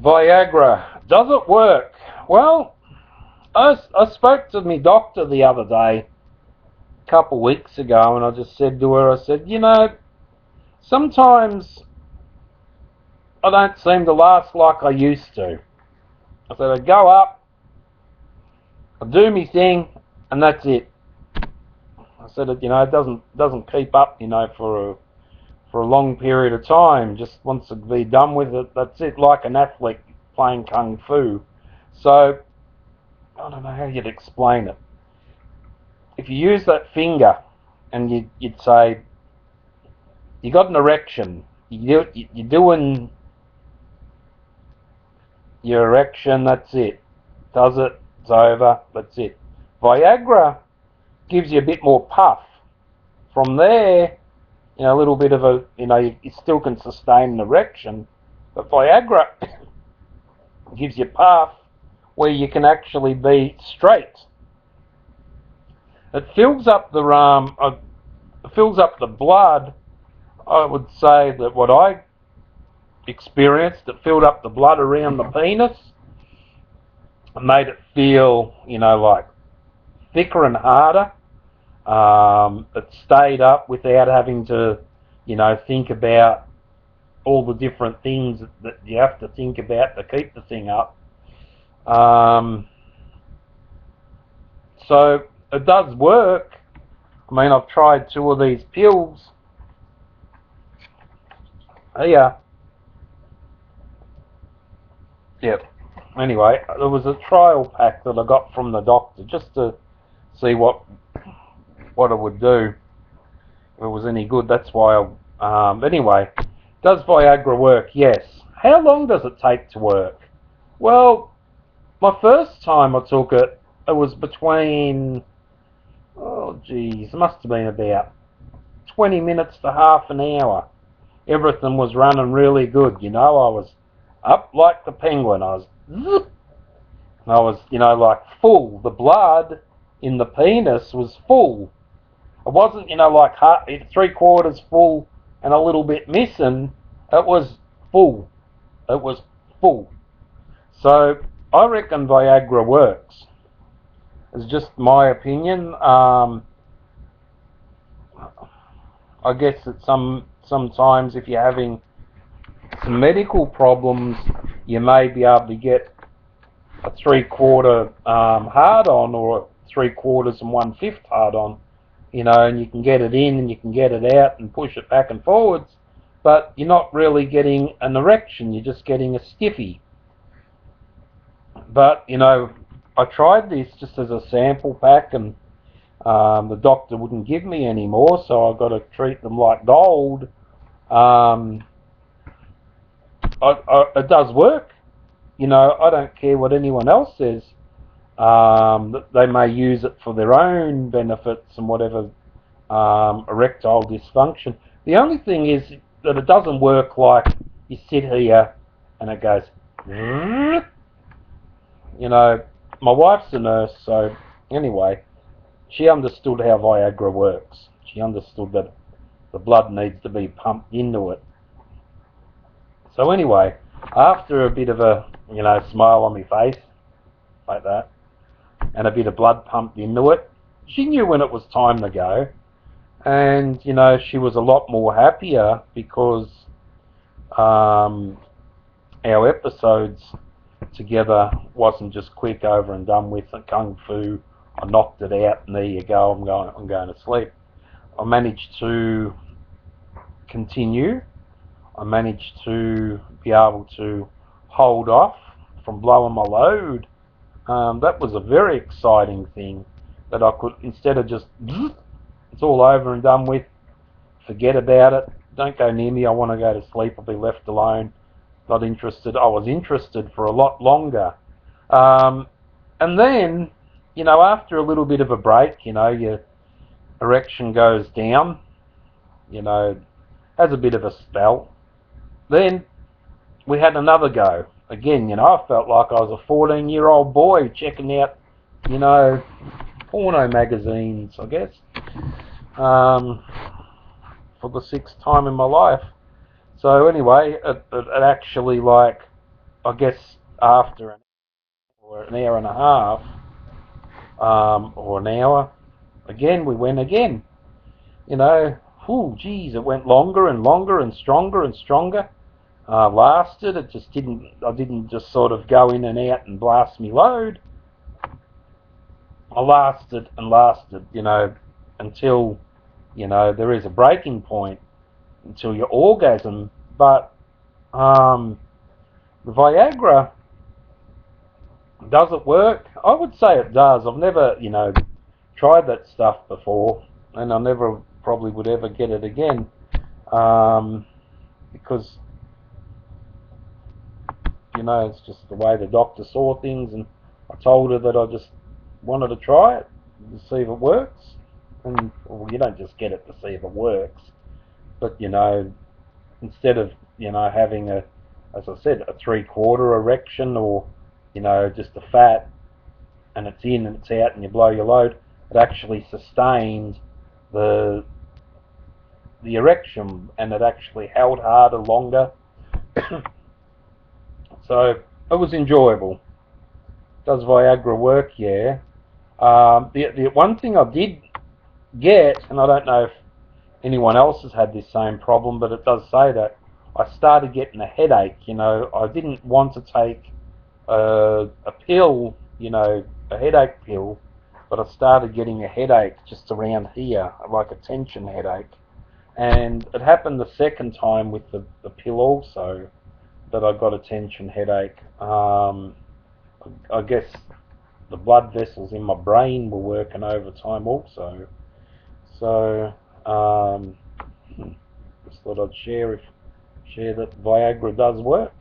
Viagra, does it work? Well, I spoke to my doctor the other day, a couple of weeks ago, and I just said to her, I said, sometimes I don't seem to last like I used to. I said, I go up, I do my thing, and that's it. I said, it doesn't keep up, for a long period of time. Just once to be done with it, that's it, like an athlete playing kung fu. So, I don't know how you'd explain it. If you use that finger and you'd say, you got an erection, you're doing your erection, that's it. Does it, it's over, that's it. Viagra gives you a bit more puff. From there, a little bit of a, you still can sustain an erection, but Viagra gives you puff where you can actually be straight. It fills up the blood. I would say that what I experienced, it filled up the blood around the penis and made it feel, like thicker and harder. It stayed up without having to, think about all the different things that you have to think about to keep the thing up. So it does work. I mean, I've tried 2 of these pills. Yeah. Yep. Anyway, there was a trial pack that I got from the doctor just to see what it would do, if it was any good. That's why anyway, does Viagra work? Yes. How long does it take to work? Well, my first time I took it, it was between, it must have been about 20 minutes to half an hour. Everything was running really good, I was up like the penguin. I was, like full. The blood in the penis was full. It wasn't, like 3/4 full and a little bit missing. It was full. It was full. So I reckon Viagra works. It's just my opinion. I guess that sometimes if you're having some medical problems, you may be able to get a 3/4 hard on, or 3/4 and 1/5 hard on, and you can get it in and you can get it out and push it back and forwards, but you're not really getting an erection, you're just getting a stiffy. But, I tried this just as a sample pack, and the doctor wouldn't give me any more, so I got to treat them like gold. It does work. I don't care what anyone else says. They may use it for their own benefits and whatever, erectile dysfunction. The only thing is that it doesn't work like you sit here and it goes, my wife's a nurse, so anyway, she understood how Viagra works. She understood that the blood needs to be pumped into it. So anyway, after a bit of a, smile on my face, like that, and a bit of blood pumped into it, she knew when it was time to go. And, she was a lot more happier because our episodes together wasn't just quick over and done with and kung fu. I knocked it out and there you go, I'm going to sleep. I managed to continue. I managed to be able to hold off from blowing my load. That was a very exciting thing, that I could, instead of just, it's all over and done with, forget about it, don't go near me, I want to go to sleep, I'll be left alone, not interested. I was interested for a lot longer. And then, after a little bit of a break, your erection goes down, has a bit of a spell. Then we had another go. Again, I felt like I was a 14-year-old boy checking out, porno magazines, I guess, for the 6th time in my life. So anyway, it actually, I guess after an hour and a half, or an hour, again we went again. You know, geez, it went longer and longer and stronger and stronger. Lasted. It just didn't. I didn't just sort of go in and out and blast me load. I lasted and lasted. Until there is a breaking point, until your orgasm. But the Viagra, does it work? I would say it does. I've never tried that stuff before, and I never probably would ever get it again, because it's just the way the doctor saw things, and I told her that I just wanted to try it to see if it works. And well, you don't just get it to see if it works, but instead of having as I said, a 3/4 erection, or just a fat, and it's in and it's out and you blow your load, it actually sustained the erection, and it actually held harder, longer. So it was enjoyable. Does Viagra work? Yeah. The one thing I did get, and I don't know if anyone else has had this same problem, but it does say that I started getting a headache. I didn't want to take a pill, a headache pill, but I started getting a headache just around here, like a tension headache. And it happened the second time with the pill also, that I got a tension headache. I guess the blood vessels in my brain were working overtime also. So just thought I'd share that Viagra does work.